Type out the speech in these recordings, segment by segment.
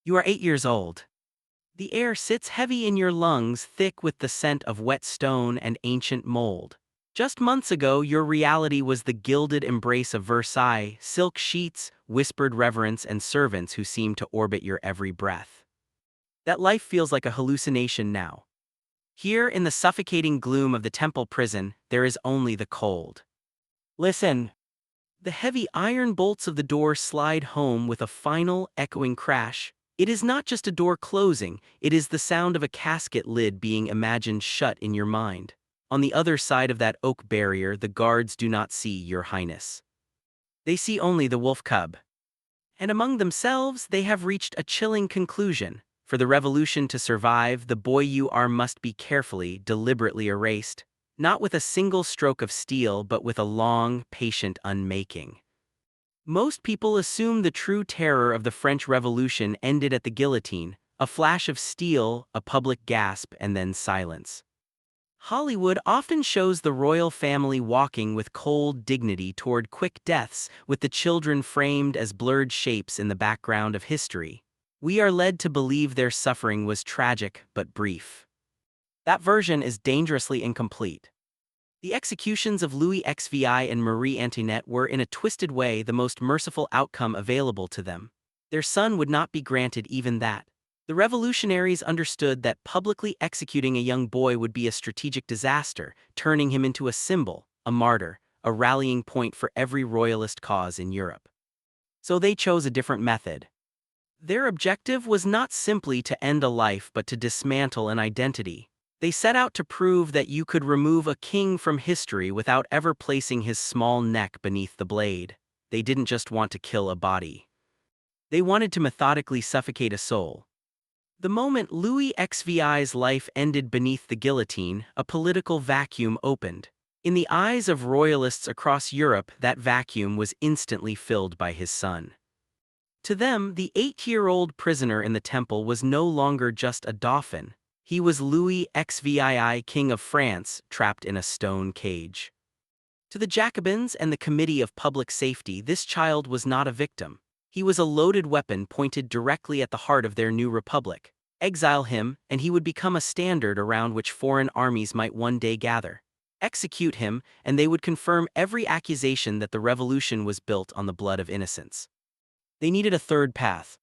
You are 8 years old. The air sits heavy in your lungs, thick with the scent of wet stone and ancient mold. Just months ago, your reality was the gilded embrace of Versailles, silk sheets, whispered reverence, and servants who seemed to orbit your every breath. That life feels like a hallucination now. Here, in the suffocating gloom of the temple prison, there is only the cold. Listen. The heavy iron bolts of the door slide home with a final, echoing crash. It is not just a door closing, it is the sound of a casket lid being imagined shut in your mind. On the other side of that oak barrier, the guards do not see your highness. They see only the wolf cub. And among themselves, they have reached a chilling conclusion. For the revolution to survive, the boy you are must be carefully, deliberately erased. Not with a single stroke of steel, but with a long, patient unmaking. Most people assume the true terror of the French Revolution ended at the guillotine, a flash of steel, a public gasp, and then silence. Hollywood often shows the royal family walking with cold dignity toward quick deaths, with the children framed as blurred shapes in the background of history. We are led to believe their suffering was tragic but brief. That version is dangerously incomplete. The executions of Louis XVI and Marie Antoinette were in a twisted way the most merciful outcome available to them. Their son would not be granted even that. The revolutionaries understood that publicly executing a young boy would be a strategic disaster, turning him into a symbol, a martyr, a rallying point for every royalist cause in Europe. So they chose a different method. Their objective was not simply to end a life but to dismantle an identity. They set out to prove that you could remove a king from history without ever placing his small neck beneath the blade. They didn't just want to kill a body. They wanted to methodically suffocate a soul. The moment Louis XVI's life ended beneath the guillotine, a political vacuum opened. In the eyes of royalists across Europe, that vacuum was instantly filled by his son. To them, the 8-year-old prisoner in the temple was no longer just a dauphin. He was Louis XVI, King of France, trapped in a stone cage. To the Jacobins and the Committee of Public Safety, this child was not a victim. He was a loaded weapon pointed directly at the heart of their new republic. Exile him, and he would become a standard around which foreign armies might one day gather. Execute him, and they would confirm every accusation that the revolution was built on the blood of innocents. They needed a third path.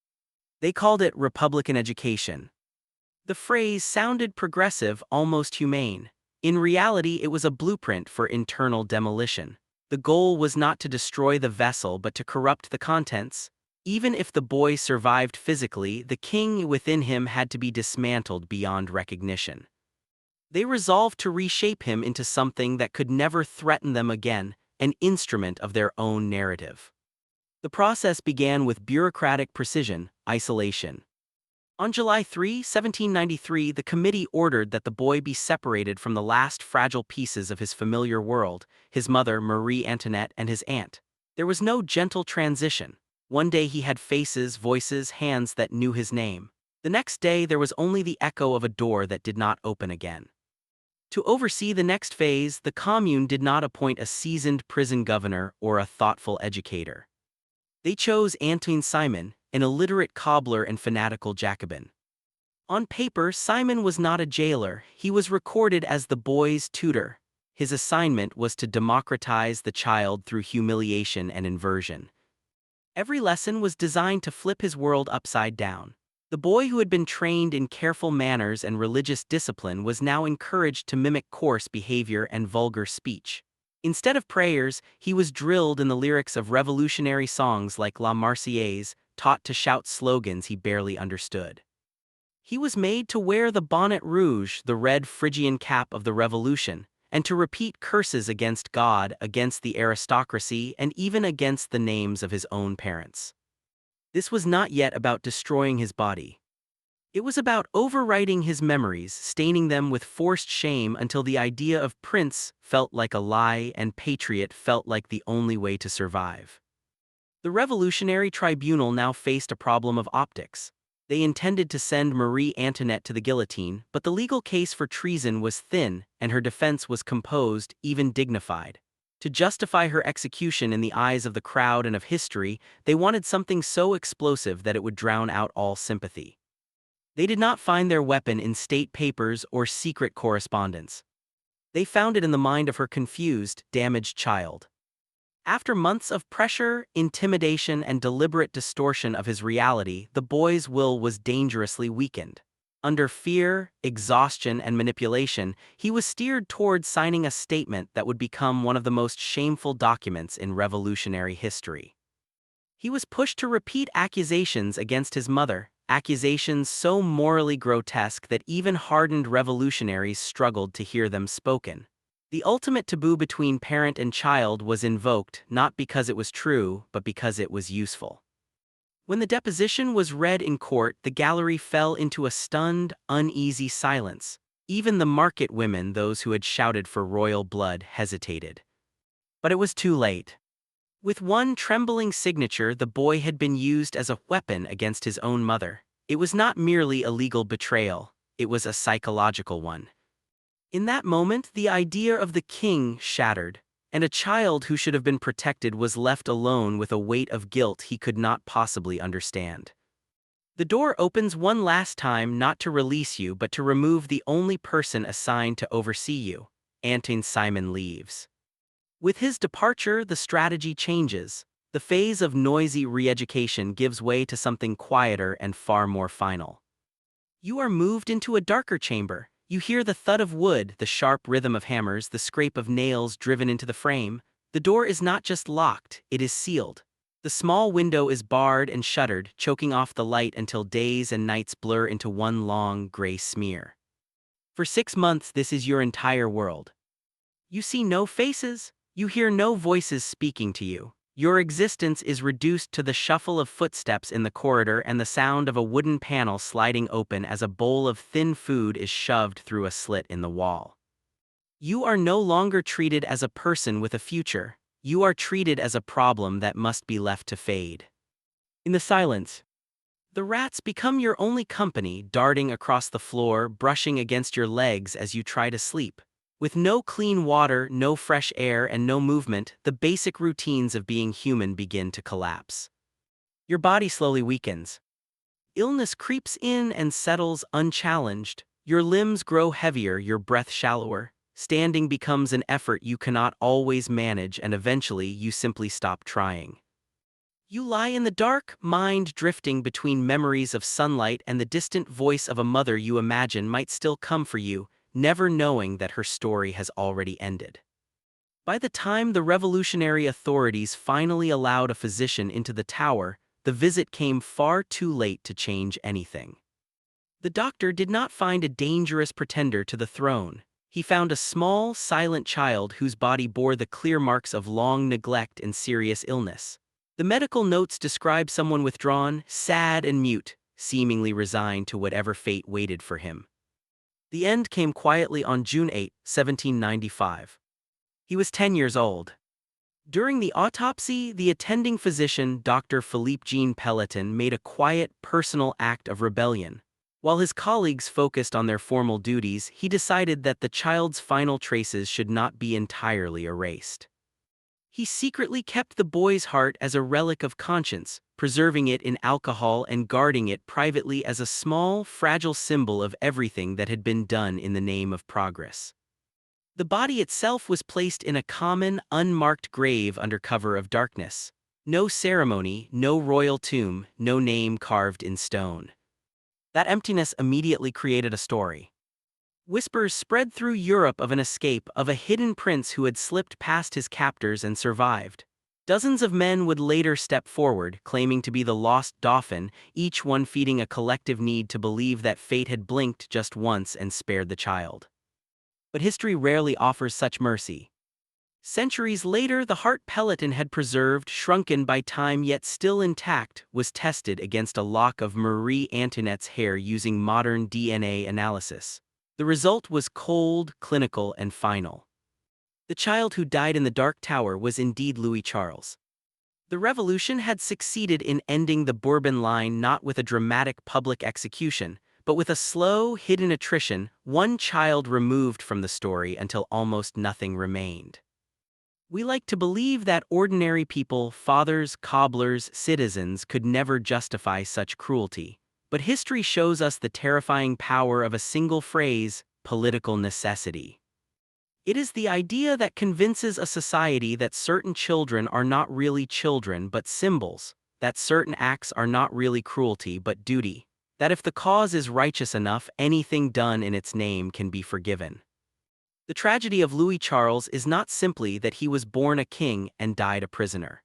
They called it Republican education. The phrase sounded progressive, almost humane. In reality, it was a blueprint for internal demolition. The goal was not to destroy the vessel but to corrupt the contents. Even if the boy survived physically, the king within him had to be dismantled beyond recognition. They resolved to reshape him into something that could never threaten them again, an instrument of their own narrative. The process began with bureaucratic precision, isolation. On July 3, 1793, the committee ordered that the boy be separated from the last fragile pieces of his familiar world, his mother, Marie Antoinette, and his aunt. There was no gentle transition. One day he had faces, voices, hands that knew his name. The next day there was only the echo of a door that did not open again. To oversee the next phase, the commune did not appoint a seasoned prison governor or a thoughtful educator. They chose Antoine Simon, an illiterate cobbler and fanatical Jacobin. On paper, Simon was not a jailer, he was recorded as the boy's tutor. His assignment was to democratize the child through humiliation and inversion. Every lesson was designed to flip his world upside down. The boy who had been trained in careful manners and religious discipline was now encouraged to mimic coarse behavior and vulgar speech. Instead of prayers, he was drilled in the lyrics of revolutionary songs like La Marseillaise, taught to shout slogans he barely understood. He was made to wear the bonnet rouge, the red Phrygian cap of the revolution, and to repeat curses against God, against the aristocracy, and even against the names of his own parents. This was not yet about destroying his body. It was about overwriting his memories, staining them with forced shame until the idea of prince felt like a lie and patriot felt like the only way to survive. The Revolutionary Tribunal now faced a problem of optics. They intended to send Marie Antoinette to the guillotine, but the legal case for treason was thin, and her defense was composed, even dignified. To justify her execution in the eyes of the crowd and of history, they wanted something so explosive that it would drown out all sympathy. They did not find their weapon in state papers or secret correspondence. They found it in the mind of her confused, damaged child. After months of pressure, intimidation, and deliberate distortion of his reality, the boy's will was dangerously weakened. Under fear, exhaustion, and manipulation, he was steered toward signing a statement that would become one of the most shameful documents in revolutionary history. He was pushed to repeat accusations against his mother, accusations so morally grotesque that even hardened revolutionaries struggled to hear them spoken. The ultimate taboo between parent and child was invoked not because it was true, but because it was useful. When the deposition was read in court, the gallery fell into a stunned, uneasy silence. Even the market women, those who had shouted for royal blood, hesitated. But it was too late. With one trembling signature, the boy had been used as a weapon against his own mother. It was not merely a legal betrayal, it was a psychological one. In that moment, the idea of the king shattered, and a child who should have been protected was left alone with a weight of guilt he could not possibly understand. The door opens one last time, not to release you but to remove the only person assigned to oversee you. Antoine Simon leaves. With his departure, the strategy changes. The phase of noisy re-education gives way to something quieter and far more final. You are moved into a darker chamber. You hear the thud of wood, the sharp rhythm of hammers, the scrape of nails driven into the frame. The door is not just locked, it is sealed. The small window is barred and shuttered, choking off the light until days and nights blur into one long, gray smear. For 6 months, this is your entire world. You see no faces, you hear no voices speaking to you. Your existence is reduced to the shuffle of footsteps in the corridor and the sound of a wooden panel sliding open as a bowl of thin food is shoved through a slit in the wall. You are no longer treated as a person with a future. You are treated as a problem that must be left to fade. In the silence, the rats become your only company, darting across the floor, brushing against your legs as you try to sleep. With no clean water, no fresh air, and no movement, the basic routines of being human begin to collapse. Your body slowly weakens. Illness creeps in and settles unchallenged. Your limbs grow heavier, your breath shallower. Standing becomes an effort you cannot always manage, and eventually you simply stop trying. You lie in the dark, mind drifting between memories of sunlight and the distant voice of a mother you imagine might still come for you, never knowing that her story has already ended. By the time the revolutionary authorities finally allowed a physician into the tower, the visit came far too late to change anything. The doctor did not find a dangerous pretender to the throne. He found a small, silent child whose body bore the clear marks of long neglect and serious illness. The medical notes describe someone withdrawn, sad and mute, seemingly resigned to whatever fate waited for him. The end came quietly on June 8, 1795. He was 10 years old. During the autopsy, the attending physician, Dr. Philippe-Jean Pelletan, made a quiet, personal act of rebellion. While his colleagues focused on their formal duties, he decided that the child's final traces should not be entirely erased. He secretly kept the boy's heart as a relic of conscience, preserving it in alcohol and guarding it privately as a small, fragile symbol of everything that had been done in the name of progress. The body itself was placed in a common, unmarked grave under cover of darkness. No ceremony, no royal tomb, no name carved in stone. That emptiness immediately created a story. Whispers spread through Europe of an escape, of a hidden prince who had slipped past his captors and survived. Dozens of men would later step forward, claiming to be the lost dauphin, each one feeding a collective need to believe that fate had blinked just once and spared the child. But history rarely offers such mercy. Centuries later, the heart Pelletan had preserved, shrunken by time yet still intact, was tested against a lock of Marie Antoinette's hair using modern DNA analysis. The result was cold, clinical, and final. The child who died in the Dark Tower was indeed Louis Charles. The revolution had succeeded in ending the Bourbon line not with a dramatic public execution, but with a slow, hidden attrition, one child removed from the story until almost nothing remained. We like to believe that ordinary people, fathers, cobblers, citizens, could never justify such cruelty. But history shows us the terrifying power of a single phrase, political necessity. It is the idea that convinces a society that certain children are not really children but symbols, that certain acts are not really cruelty but duty, that if the cause is righteous enough, anything done in its name can be forgiven. The tragedy of Louis Charles is not simply that he was born a king and died a prisoner.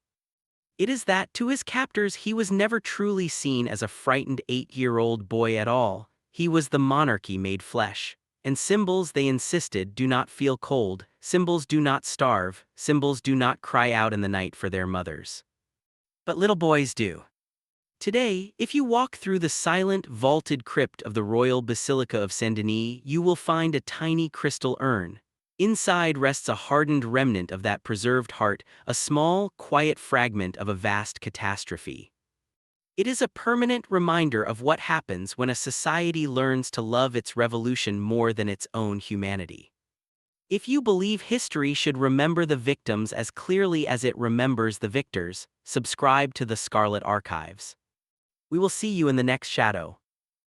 It is that, to his captors, he was never truly seen as a frightened 8-year-old boy at all. He was the monarchy made flesh. And symbols, they insisted, do not feel cold, symbols do not starve, symbols do not cry out in the night for their mothers. But little boys do. Today, if you walk through the silent, vaulted crypt of the Royal Basilica of Saint-Denis, you will find a tiny crystal urn. Inside rests a hardened remnant of that preserved heart, a small, quiet fragment of a vast catastrophe. It is a permanent reminder of what happens when a society learns to love its revolution more than its own humanity. If you believe history should remember the victims as clearly as it remembers the victors, subscribe to the Scarlet Archives. We will see you in the next shadow.